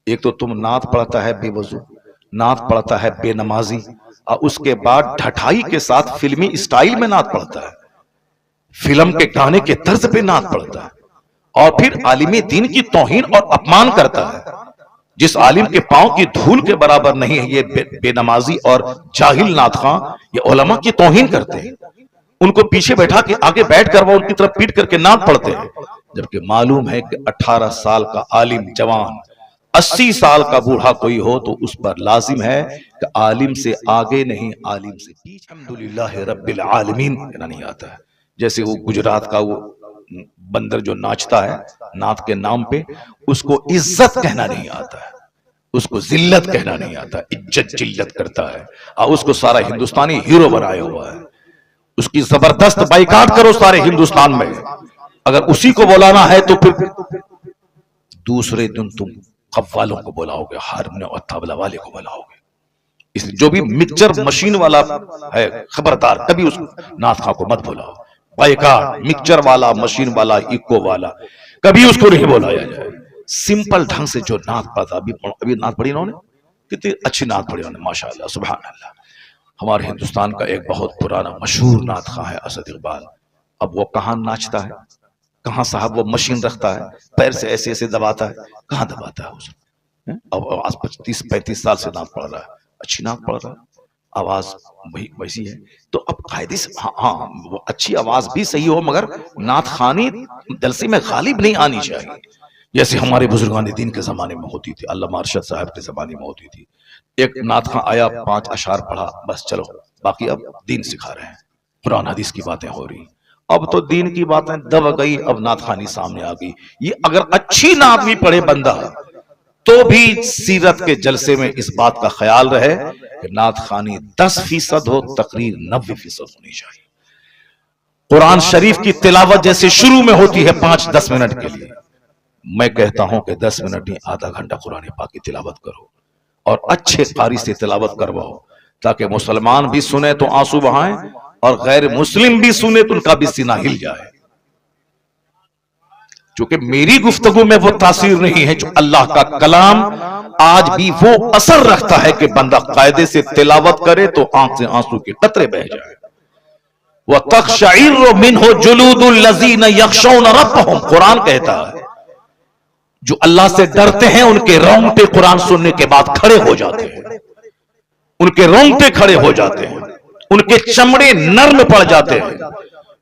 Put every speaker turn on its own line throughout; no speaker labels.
ایک تو تم نعت پڑھتا ہے بے وضو، نعت پڑھتا ہے بے نمازی، اور اس کے بعد ڈھٹائی کے ساتھ فلمی اسٹائل میں نعت پڑھتا ہے، فلم کے گانے کے طرز پہ نعت پڑھتا ہے، اور پھر عالم دین کی توہین اور اپمان کرتا ہے۔ جس عالم کے پاؤں کی دھول کے برابر نہیں ہے یہ بے نمازی اور جاہل نعت خواں، یہ علماء کی توہین کرتے ہیں، ان کو پیچھے بیٹھا کے آگے بیٹھ کر وہ ان کی طرف پیٹ کر کے نعت پڑھتے ہیں، جبکہ معلوم ہے کہ 18 سال کا عالم جوان 80 سال کا بوڑھا کوئی ہو تو اس پر لازم ہے کہ عالم سے آگے نہیں عالم سے پیچھے الحمدللہ رب العالمین کہنا نہیں آتا ہے۔ جیسے وہ گجرات کا وہ بندر جو ناچتا ہے نعت کے نام پہ، اس کو عزت کہنا نہیں آتا ہے، اس کو ذلت کہنا نہیں آتا، عزت جلت کرتا ہے، اور اس کو سارا ہندوستانی ہیرو بنایا ہوا ہے۔ اس کی زبردست بائیکاٹ کرو سارے ہندوستان میں، اگر اسی کو بلانا ہے تو پھر دوسرے دن تم قوالوں کو بلاؤ گے، ہارمن اور طبلہ والے کو بلاؤ گے۔ اس لیے جو بھی مکسچر مشین والا ہے خبردار کبھی اس نعت خواں کو مت بلاؤ، بائیکاٹ، مکسچر والا، مشین والا، ایکو والا، کبھی اس کو نہیں بلایا جائے۔ سمپل ڈھنگ سے جو نعت پڑھتا، ابھی نعت پڑھی انہوں نے، کتنی اچھی نعت پڑھی انہوں نے، ماشاءاللہ سبحان اللہ۔ ہمارے ہندوستان کا ایک بہت پرانا مشہور نعت خواں ہے اسد اقبال، اب وہ کہاں ناچتا ہے، کہاں صاحب وہ مشین رکھتا ہے، پیر سے ایسے ایسے دباتا ہے، کہاں دباتا ہے اس نے؟ اب آج 35 سال سے نعت پڑھ رہا ہے، اچھی نعت پڑھ رہا ہے، آواز ویسی ہے، تو اب قاعدے سے ہاں وہ اچھی آواز بھی صحیح ہو، مگر نعت خوانی جلسے میں غالب نہیں آنی چاہیے، جیسے ہمارے بزرگان دین کے زمانے میں ہوتی تھی، علامہ ارشد صاحب کے زمانے میں ہوتی تھی۔ ایک نعت خواں آیا، 5 اشعار پڑھا، بس چلو، باقی اب دین سکھا رہے ہیں، قرآن حدیث کی باتیں ہو رہی ہیں۔ اب تو دین کی باتیں دب گئی، اب نعت خوانی سامنے آ گئی۔ یہ اگر اچھی نعت بھی پڑھے بندہ تو بھی سیرت کے جلسے میں اس بات کا خیال رہے کہ نعت خوانی 10% ہو، تقریر 90% ہونی چاہیے۔ قرآن شریف کی تلاوت جیسے شروع میں ہوتی ہے 5-10 منٹ کے لیے، میں کہتا ہوں کہ 10 منٹ نہیں، آدھا گھنٹہ قرآن پاک کی تلاوت کرو، اور اچھے قاری سے تلاوت کرواؤ، تاکہ مسلمان بھی سنے تو آنسو بہائیں، اور غیر مسلم بھی سنے تو ان کا بھی سینہ ہل جائے۔ چونکہ میری گفتگو میں وہ تاثیر نہیں ہے جو اللہ کا کلام آج بھی وہ اثر رکھتا ہے کہ بندہ قاعدے سے تلاوت کرے تو آنکھ سے آنسو کے قطرے بہہ جائے۔ وَتَقْشَعِرُّ مِنْهُ جُلُودُ الَّذِينَ يَخْشَوْنَ رَبَّهُمْ، قرآن کہتا ہے جو اللہ سے ڈرتے ہیں ان کے رونگٹے قرآن سننے کے بعد کھڑے ہو جاتے ہیں، ان کے رونگٹے کھڑے ہو جاتے ہیں، ان کے چمڑے نرم پڑ جاتے ہیں۔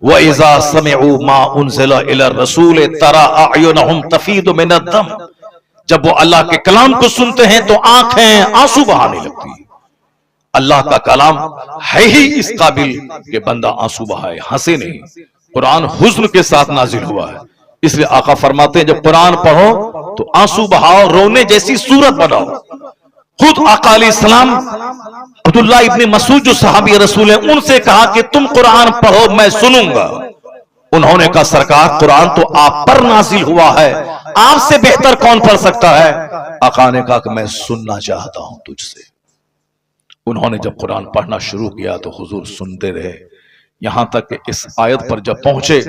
وَإِذَا سَمِعُوا مَا أُنزِلَ إِلَى الرَّسُولِ تَرَى أَعْيُنَهُمْ تَفِيضُ مِنَ الدَّمْعِ، جب وہ اللہ کے کلام کو سنتے ہیں تو آنکھیں آنسو بہانے لگتی ہیں۔ اللہ کا کلام ہے ہی اس قابل کہ بندہ آنسو بہائے، ہنسے نہیں۔ قرآن حزن کے ساتھ نازل ہوا ہے، اس لیے آقا فرماتے ہیں جب قرآن پڑھو تو آنسو بہاؤ، رونے جیسی صورت بناؤ۔ خود آقا علیہ السلام عبداللہ ابن مسعود جو صحابی رسول ہیں ان سے کہا کہ تم قرآن پڑھو میں سنوں گا، انہوں نے کہا سرکار قرآن تو آپ پر نازل ہوا ہے، آپ سے بہتر کون پڑھ سکتا ہے؟ آقا نے کہا کہ میں سننا چاہتا ہوں تجھ سے۔ انہوں نے جب قرآن پڑھنا شروع کیا تو حضور سنتے رہے، یہاں تک کہ اس آیت پر جب پہنچے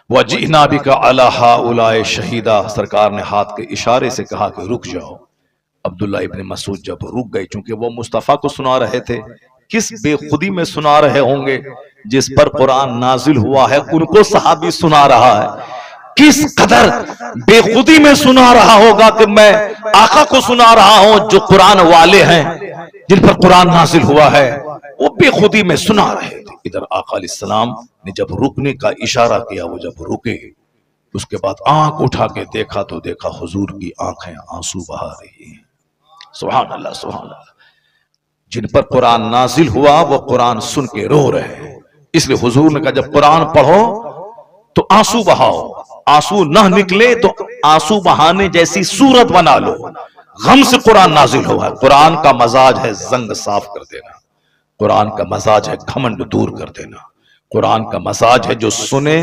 وَجِئْنَا بِكَ عَلَىٰ هَٰؤُلَاءِ شَهِيدًا، سرکار نے ہاتھ کے اشارے سے کہا کہ رک جاؤ۔ عبداللہ ابن مسعود جب رک گئے، چونکہ وہ مصطفیٰ کو سنا رہے تھے، کس بے خودی میں سنا رہے ہوں گے، جس پر قرآن نازل ہوا ہے ان کو صحابی سنا رہا ہے، کس قدر بے خودی میں سنا رہا ہوگا کہ میں آقا کو سنا رہا ہوں جو قرآن والے ہیں، جن پر قرآن نازل ہوا ہے، وہ بے خودی میں سنا رہے تھے۔ ادھر آقا علیہ السلام نے جب رکنے کا اشارہ کیا، وہ جب رکے، اس کے بعد آنکھ اٹھا کے دیکھا تو دیکھا حضور کی آنکھیں آنسو بہا رہی ہیں۔ سبحان اللہ سبحان اللہ، جن پر قرآن نازل ہوا وہ قرآن سن کے رو رہے ہیں، اس لیے حضور نے کہا جب قرآن پڑھو تو آنسو بہاؤ، آنسو نہ نکلے تو آنسو بہانے جیسی صورت بنا لو۔ غم سے قرآن نازل ہوا ہے، قرآن کا مزاج ہے زنگ صاف کر دینا، قرآن کا مزاج ہے گھمنڈ دور کر دینا، قرآن کا مزاج ہے جو سنے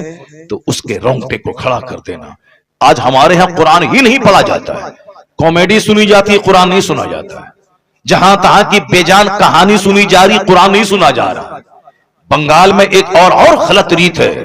تو اس کے رونگٹے کو کھڑا کر دینا۔ آج ہمارے ہاں قرآن ہی نہیں پڑھا جاتا ہے، کامیڈی سنی جاتی ہے، قرآن نہیں سنا جاتا ہے، جہاں تہاں کی بے جان کہانی سنی جا رہی، قرآن نہیں سنا جا رہا۔ بنگال میں ایک اور غلط ریت ہے،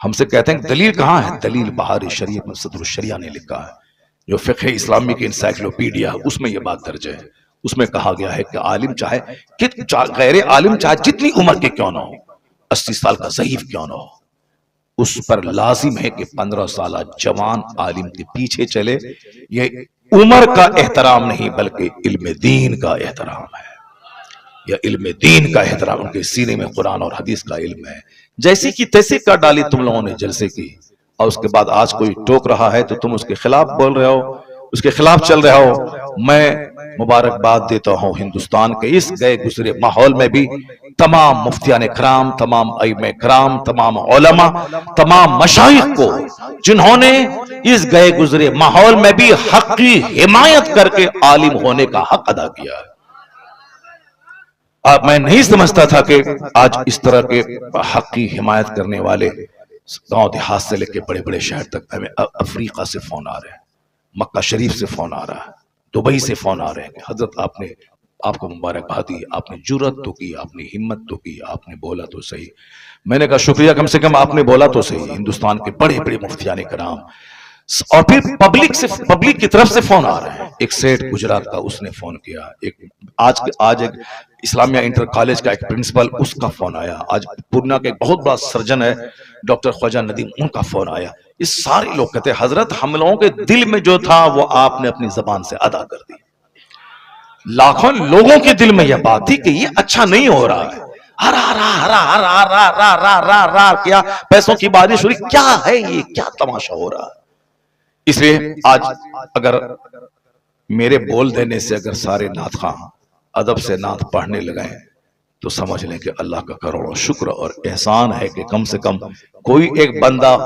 ہم سے کہتے ہیں دلیل کہاں ہے؟ دلیل بہار شریعت میں صدر الشریعہ نے لکھا ہے، جو فقہ اسلامی کی انسائکلوپیڈیا ہے، اس میں یہ بات درج ہے۔ اس میں کہا گیا ہے کہ عالم چاہے غیر عالم چاہے جتنی عمر کے کیوں نہ ہو، 80 سال کا ضعیف کیوں نہ ہو، اس پر لازم ہے کہ 15 سالہ جوان عالم کے پیچھے چلے۔ یہ عمر کا احترام نہیں بلکہ علم دین کا احترام ہے، یا علم دین کا احترام، ان کے سینے میں قرآن اور حدیث کا علم ہے۔ جیسی کی تیسی کا ڈالی تم لوگوں نے جلسے کی، اور اس کے بعد آج کوئی ٹوک رہا ہے تو تم اس کے خلاف بول رہے ہو، اس کے خلاف چل رہے ہو۔ میں مبارکباد دیتا ہوں ہندوستان کے اس گئے گزرے ماحول میں بھی تمام مفتیان کرام، تمام ائمہ کرام، تمام علماء، تمام مشائخ کو، جنہوں نے اس گئے گزرے ماحول میں بھی حق کی حمایت کر کے عالم ہونے کا حق ادا کیا ہے۔ میں نہیں سمجھتا تھا کہ آج اس طرح کے حق کی حمایت کرنے والے گاؤں دیہات سے لے کے بڑے بڑے شہر تک، ہمیں افریقہ سے فون آ رہے ہیں، مکہ شریف سے فون آ رہا ہے، دبئی سے فون آ رہے ہیں کہ حضرت آپ کو مبارکباد دی، آپ نے جرأت تو کی، آپ نے ہمت تو کی، آپ نے بولا تو صحیح۔ میں نے کہا شکریہ، کم سے کم آپ نے بولا تو صحیح۔ ہندوستان کے بڑے بڑے مفتیان کرام، اور پھر پبلک کی طرف سے فون آ رہے ہیں۔ ایک سیٹ گجرات کا، اس نے فون کیا، آج ایک اسلامیہ انٹر کالج کا ایک پرنسپل، اس کا فون آیا، آج پورنا کا ایک بہت بڑا سرجن ہے ڈاکٹر خواجہ ندیم، ان کا فون آیا۔ یہ سارے لوگ کہتے ہیں حضرت ہم لوگوں کے دل میں جو تھا وہ آپ نے اپنی زبان سے ادا کر دی۔ لاکھوں لوگوں کے دل میں یہ بات تھی کہ یہ اچھا نہیں ہو رہا ہے، کیا پیسوں کی بارش ہو رہی، کیا ہے یہ، کیا تماشا ہو رہا ہے۔ اس لیے آج اگر میرے بول دینے سے اگر سارے نعت خواہ ادب سے نعت پڑھنے لگیں تو سمجھ لیں کہ اللہ کا کروڑوں شکر اور احسان ہے کہ کم سے کم کوئی ایک بندہ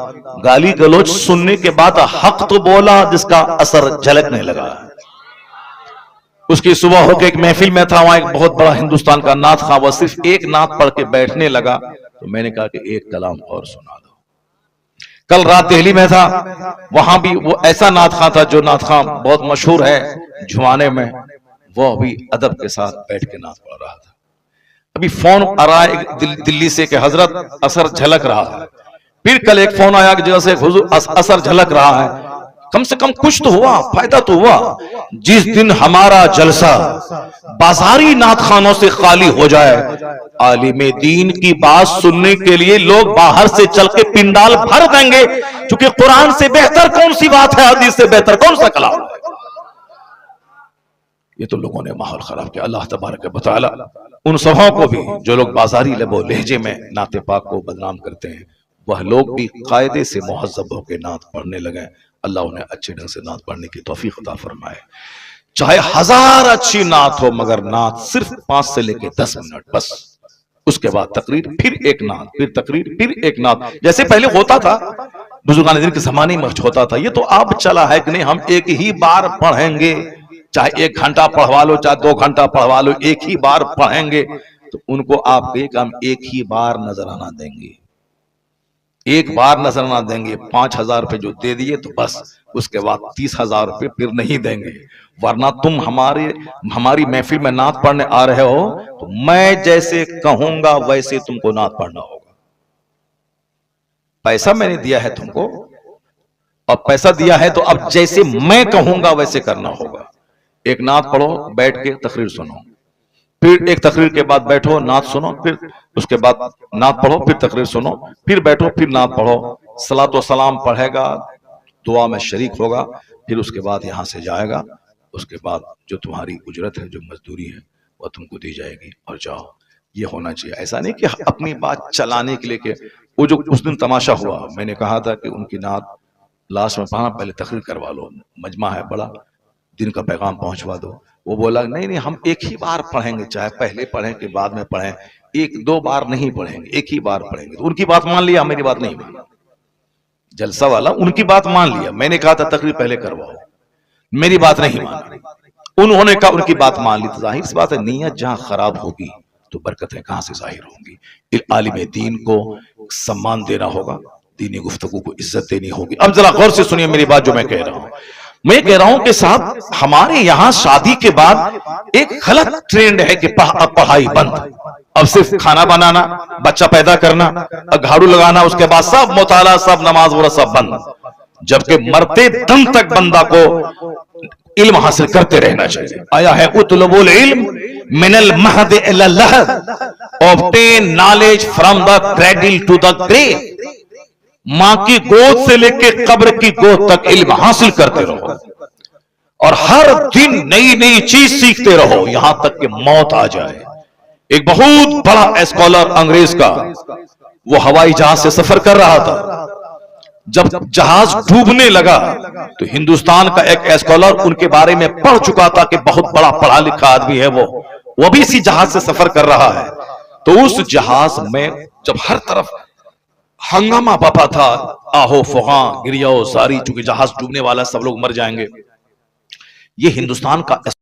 گالی گلوچ سننے کے بعد حق تو بولا، جس کا اثر جھلکنے لگا۔ اس کی صبح ہو کے ایک محفل میں تھا، وہاں ایک بہت بڑا ہندوستان کا نعت خواہ، وہ صرف ایک نعت پڑھ کے بیٹھنے لگا تو میں نے کہا کہ ایک کلام اور سنا دو۔ کل رات دہلی میں تھا، وہاں بھی وہ ایسا نعت خواہ تھا جو نعت خواہ بہت مشہور ہے جھوانے میں، وہ بھی ادب کے ساتھ بیٹھ کے نعت پڑھ رہا تھا۔ ابھی فون آ رہا ہے دلی سے کہ حضرت اثر جھلک رہا ہے، پھر کل ایک فون آیا کہ جیسے حضور اثر جھلک رہا ہے۔ کم سے کم کچھ تو ہوا، فائدہ تو ہوا۔ جس دن ہمارا جلسہ بازاری نعت خانوں سے خالی ہو جائے، عالم دین کی بات سننے کے لیے لوگ باہر سے چل کے پنڈال بھر دیں گے، کیونکہ قرآن سے بہتر کون سی بات ہے، حدیث سے بہتر کون سا کلام ہے۔ یہ تو لوگوں نے ماحول خراب کیا۔ اللہ تبارک و تعالی ان سبوں کو بھی جو لوگ بازاری لب و لہجے میں نعت پاک کو بدنام کرتے ہیں، وہ لوگ بھی قاعدے سے مہذب ہو کے نعت پڑھنے لگیں۔ اللہ انہیں اچھے ڈھنگ سے نعت پڑھنے کی توفیق عطا فرمائے۔ چاہے 1000 اچھی نعت ہو، مگر نعت صرف 5 سے لے کے 10 منٹ بس، اس کے بعد تقریر، پھر ایک نعت، پھر تقریر، پھر ایک نعت، جیسے پہلے ہوتا تھا بزرگان دین کے زمانے میں ہوتا تھا۔ یہ تو اب چلا ہے کہ نہیں ہم ایک ہی بار پڑھیں گے، چاہے 1 گھنٹہ پڑھوا لو، چاہے 2 گھنٹہ پڑھوا لو، ایک ہی بار پڑھیں گے۔ تو ان کو آپ کہے کہ ہم ایک ہی بار نذرانہ دیں گے، ایک بار نذرانہ دیں گے، 5000 روپے جو دے دیے تو بس، اس کے بعد 30,000 روپے پھر نہیں دیں گے، ورنہ تم ہماری محفل میں نعت پڑھنے آ رہے ہو تو میں جیسے کہوں گا ویسے تم کو نعت پڑھنا ہوگا۔ پیسہ میں نے دیا ہے تم کو، اور پیسہ دیا ہے تو اب جیسے میں کہوں گا ویسے کرنا ہوگا۔ ایک نعت پڑھو، بیٹھ کے تقریر سنو، پھر ایک تقریر کے بعد بیٹھو نعت سنو، پھر اس کے بعد نعت پڑھو، پھر تقریر سنو، پھر بیٹھو، پھر نعت پڑھو، صلاۃ و سلام پڑھے گا، دعا میں شریک ہوگا، پھر اس کے بعد یہاں سے جائے گا، اس کے بعد جو تمہاری اجرت ہے، جو مزدوری ہے وہ تم کو دی جائے گی، اور جاؤ۔ یہ ہونا چاہیے، ایسا نہیں کہ اپنی بات چلانے کے لیے کہ وہ جو اس دن تماشا ہوا، میں نے کہا تھا کہ ان کی نعت لاسٹ میں پڑھنا، پہلے تقریر کروا لو، مجمع ہے بڑا، دن کا پیغام پہنچوا دو۔ وہ بولا نہیں ہم ایک ہی بار پڑھیں گے، چاہے پہلے پڑھیں کہ بعد میں پڑھیں، 1-2 بار نہیں پڑھیں گے، ایک ہی بار پڑھیں گے۔ تو ان کی بات مان لیا، میری بات نہیں مانی۔ جلسہ والا ان کی بات مان لیا، میں نے کہا تھا تقریر پہلے کرواؤ، میری بات نہیں مانی، انہوں نے کہا ان کی بات مان لی۔ تو ظاہر سی بات ہے، نیت جہاں خراب ہوگی تو برکتیں کہاں سے ظاہر ہوں گی۔ عالم دین کو سمان دینا ہوگا، دینی گفتگو کو عزت دینی ہوگی۔ اب ذرا غور سے سنیے میری بات جو میں کہہ رہا ہوں۔ میں کہہ رہا ہوں کہ صاحب ہمارے یہاں شادی کے بعد ایک غلط ٹرینڈ ہے کہ اب پڑھائی بند، اب صرف کھانا بنانا، بچہ پیدا کرنا، جھاڑو لگانا، اس کے بعد سب مطالعہ، سب نماز وغیرہ سب بند، جبکہ مرتے دم تک بندہ کو علم حاصل کرتے رہنا چاہیے۔ آیا ہے اطلب العلم من المہد الی اللحد، obtain knowledge from the cradle to the grave، ماں کی گود سے لے کے قبر کی گود تک علم حاصل کرتے رہو، اور ہر دن نئی نئی چیز سیکھتے رہو یہاں تک کہ موت آ جائے۔ ایک بہت بڑا اسکالر انگریز کا، وہ ہوائی جہاز سے سفر کر رہا تھا، جب جہاز ڈوبنے لگا تو ہندوستان کا ایک اسکالر ان کے بارے میں پڑھ چکا تھا کہ بہت بڑا پڑھا لکھا آدمی ہے، وہ بھی اسی جہاز سے سفر کر رہا ہے۔ تو اس جہاز میں جب ہر طرف ہنگامہ بپا تھا، آہو فغاں گریہ و زاری، چونکہ جہاز ڈوبنے والا، سب لوگ مر جائیں گے، یہ ہندوستان کا